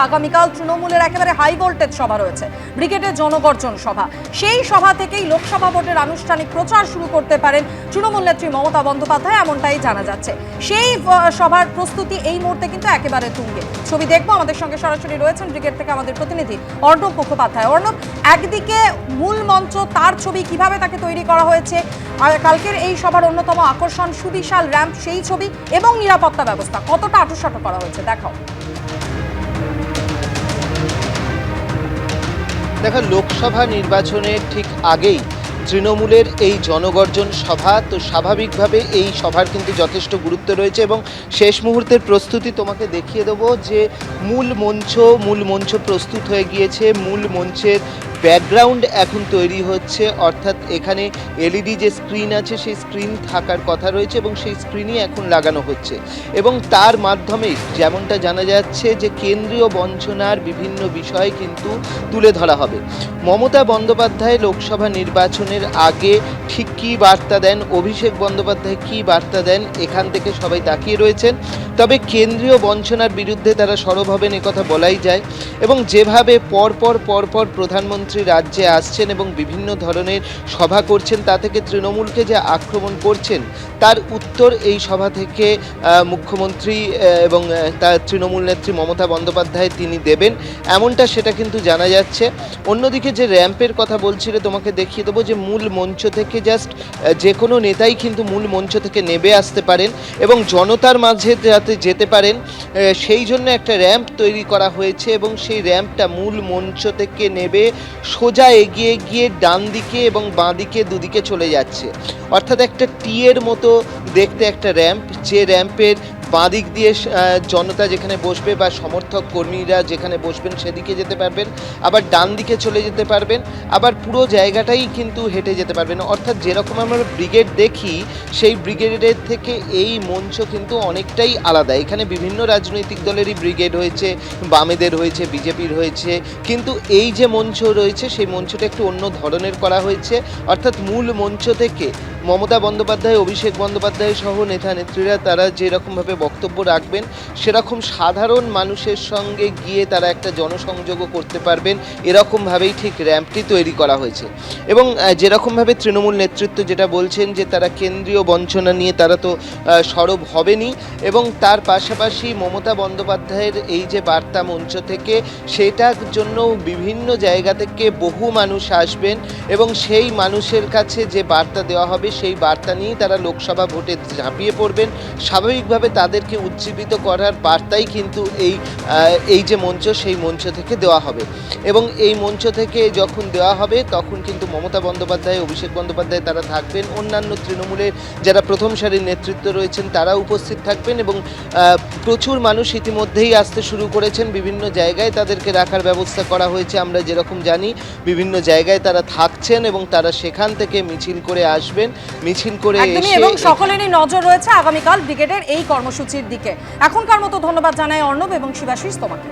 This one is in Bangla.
আগামীকাল তৃণমূলের একেবারে হাই ভোল্টেজ সভা রয়েছে, ব্রিগেডের জনগর্জন সভা। সেই সভা থেকেই লোকসভা ভোটের আনুষ্ঠানিক প্রচার শুরু করতে পারেন তৃণমূল নেত্রী মমতা বন্দ্যোপাধ্যায়, এমনটাই জানা যাচ্ছে। সেই সভার প্রস্তুতি এই মুহূর্তে কিন্তু একেবারে তুঙ্গে। ছবি দেখবো, আমাদের সঙ্গে সরাসরি রয়েছেন ব্রিগেড থেকে আমাদের প্রতিনিধি অর্ণব মুখোপাধ্যায়। অর্ণব, একদিকে মূল মঞ্চ, তার ছবি কিভাবে তাকে তৈরি করা হয়েছে, আর কালকের এই সভার অন্যতম আকর্ষণ সুবিশাল র্যাম্প, সেই ছবি এবং নিরাপত্তা ব্যবস্থা কতটা আঁটুসাঁটু করা হয়েছে দেখাও। দেখো, লোকসভা নির্বাচনের ঠিক আগেই তৃণমূলের এই জনগর্জন সভা, তো স্বাভাবিকভাবে এই সভার কিন্তু যথেষ্ট গুরুত্ব রয়েছে এবং শেষ মুহূর্তের প্রস্তুতি তোমাকে দেখিয়ে দেবো যে মূল মঞ্চ প্রস্তুত হয়ে গিয়েছে। মূল মঞ্চের ব্যাকগ্রাউন্ড এখন তৈরি হচ্ছে, অর্থাৎ এখানে এলইডি যে স্ক্রিন আছে সেই স্ক্রিন থাকার কথা রয়েছে এবং সেই স্ক্রিনই এখন লাগানো হচ্ছে এবং তার মাধ্যমে যেমনটা জানা যাচ্ছে যে কেন্দ্রীয় বঞ্চনার বিভিন্ন বিষয় কিন্তু তুলে ধরা হবে। মমতা বন্দ্যোপাধ্যায় লোকসভা নির্বাচনের আগে ঠিক কী বার্তা দেন, অভিষেক বন্দ্যোপাধ্যায় কী বার্তা দেন, এখান থেকে সবাই তাকিয়ে রয়েছেন। তবে কেন্দ্রীয় বঞ্চনার বিরুদ্ধে তারা সরব হবেন একথা বলাই যায় এবং যেভাবে পরপর প্রধানমন্ত্রী রাজ্যে আসছেন এবং বিভিন্ন ধরনের সভা করছেন, তা থেকে তৃণমূলকে যে আক্রমণ করছেন তার উত্তর এই সভা থেকে মুখ্যমন্ত্রী এবং তার তৃণমূল নেত্রী মমতা বন্দ্যোপাধ্যায় তিনি দেবেন, এমনটা সেটা কিন্তু জানা যাচ্ছে। অন্যদিকে যে র্যাম্পের কথা বলছিলে তোমাকে দেখিয়ে দেবো যে মূল মঞ্চ থেকে জাস্ট যে কোনো নেতাই কিন্তু মূল মঞ্চ থেকে নেমে আসতে পারেন এবং জনতার মাঝে যাতে যেতে পারেন সেই জন্য একটা র্যাম্প তৈরি করা হয়েছে এবং সেই র্যাম্পটা মূল মঞ্চ থেকে নেবে সোজা এগিয়ে গিয়ে ডান দিকে এবং বাঁ দিকে দুদিকে চলে যাচ্ছে, অর্থাৎ একটা টি এর মতো দেখতে একটা র্যাম্প, যে র্যাম্পের বাঁ দিক দিয়ে জনতা যেখানে বসবে বা সমর্থক কর্মীরা যেখানে বসবেন সেদিকে যেতে পারবেন, আবার ডান দিকে চলে যেতে পারবেন, আবার পুরো জায়গাটাই কিন্তু হেঁটে যেতে পারবেন। অর্থাৎ যেরকম আমরা ব্রিগেড দেখি সেই ব্রিগেডের থেকে এই মঞ্চ কিন্তু অনেকটাই আলাদা। এখানে বিভিন্ন রাজনৈতিক দলেরই ব্রিগেড হয়েছে, বামেদের হয়েছে, বিজেপির হয়েছে, কিন্তু এই যে মঞ্চ রয়েছে সেই মঞ্চটা একটু অন্য ধরনের করা হয়েছে। অর্থাৎ মূল মঞ্চ থেকে মমতা বন্দ্যোপাধ্যায়, অভিষেক বন্দ্যোপাধ্যায় সহ নেতা নেত্রীরা তারা যেরকমভাবে বক্তব্য রাখবেন সেরকম সাধারণ মানুষের সঙ্গে গিয়ে তারা একটা জনসংযোগও করতে পারবেন, এরকমভাবেই ঠিক র্যাম্পটি তৈরি করা হয়েছে। এবং যেরকমভাবে তৃণমূল নেতৃত্ব যেটা বলছেন যে তারা কেন্দ্রীয় বঞ্চনা নিয়ে তারা তো সরব হবেনই এবং তার পাশাপাশি মমতা বন্দ্যোপাধ্যায়ের এই যে বার্তা মঞ্চ থেকে, সেটার জন্য বিভিন্ন জায়গা থেকে বহু মানুষ আসবেন এবং সেই মানুষের কাছে যে বার্তা দেওয়া হবে সেই বার্তা নিয়েই তারা লোকসভা ভোটে ঝাঁপিয়ে পড়বেন। স্বাভাবিকভাবে তাদেরকে উজ্জীবিত করার বার্তাই কিন্তু এই যে মঞ্চ সেই মঞ্চ থেকে দেওয়া হবে এবং এই মঞ্চ থেকে যখন দেওয়া হবে তখন কিন্তু মমতা বন্দ্যোপাধ্যায়, অভিষেক বন্দ্যোপাধ্যায় তারা থাকবেন, অন্যান্য তৃণমূলের যারা প্রথম সারির নেতৃত্ব রয়েছেন তারা উপস্থিত থাকবেন এবং প্রচুর মানুষ ইতিমধ্যেই আসতে শুরু করেছেন। বিভিন্ন জায়গায় তাদেরকে রাখার ব্যবস্থা করা হয়েছে, আমরা যেরকম জানি বিভিন্ন জায়গায় তারা থাকছেন এবং তারা সেখান থেকে মিছিল করে আসবেন, মিছিল করে এসে এবং সকলেরই নজর রয়েছে আগামীকাল ব্রিগেডের এই কর্মসূচির দিকে। এখনকার মতো ধন্যবাদ জানাই অর্ণব এবং শিবাশিস তোমাকে।